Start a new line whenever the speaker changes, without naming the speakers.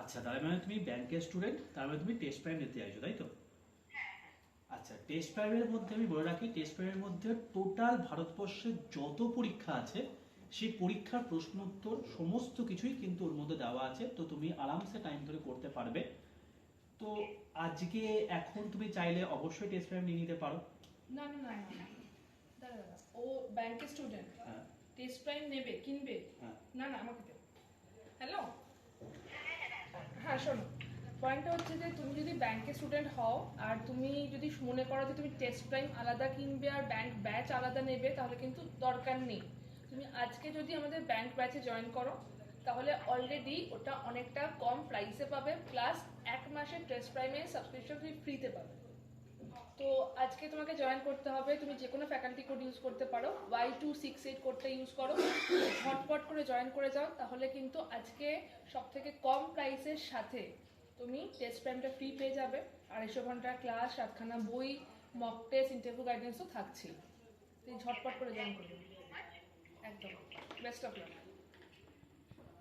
আচ্ছা, তার মানে তুমি ব্যাংকের স্টুডেন্ট, তার মানে তুমি টেস্ট প্রাইম নিতে চাইছো, তাই তো? আচ্ছা, টেস্ট প্রাইমের মধ্যে আমি বলে রাখি, টেস্ট প্রাইমের মধ্যে টোটাল ভারতবর্ষের যত পরীক্ষা আছে সেই পরীক্ষার প্রশ্ন উত্তর সমস্ত কিছুই কিন্তু ওর মধ্যে দেওয়া আছে, তো তুমি আরামসে টাইম ধরে করতে পারবে। তো আজকে এখন তুমি চাইলে অবশ্যই টেস্ট প্রাইম নিয়ে নিতে পারো।
না না না না, দাঁড়া দাঁড়া, ও ব্যাংকের স্টুডেন্ট,
হ্যাঁ
টেস্ট প্রাইম নেবে, কিনবে?
হ্যাঁ
না না, আমাকে দে। হ্যালো, হ্যাঁ শোনো, পয়েন্টটা হচ্ছে যে তুমি যদি ব্যাংকের স্টুডেন্ট হও আর তুমি যদি মনে করো যে তুমি টেস্ট প্রাইম আলাদা কিনবে আর ব্যাংক ব্যাচ আলাদা নেবে, তাহলে কিন্তু দরকার নেই। তুমি আজকে যদি আমাদের ব্যাংক ব্যাচে জয়েন করো তাহলে অলরেডি ওটা অনেকটা কম প্রাইসে পাবে, প্লাস 1 মাসের টেস্ট প্রাইমের সাবস্ক্রিপশন তুমি ফ্রিতে পাবে। তো আজকে তোমাকে জয়েন করতে হবে, তুমি যে কোনো ফ্যাকাল্টি কোড ইউজ করতে পারো, Y268 কোডটা ইউজ করো, ঝটপট করে জয়েন করে যাও, তাহলে কিন্তু আজকে সব থেকে কম প্রাইসের সাথে তুমি টেস্ট প্রাইমটা ফ্রি পেয়ে যাবে। 250 ঘন্টার ক্লাস, 7খানা বই, মক টেস্ট, ইন্টারভিউ গাইডেন্সও থাকছেই। তুই ঝটপট করে জয়েন করবে। একদম, বেস্ট অফ লাক।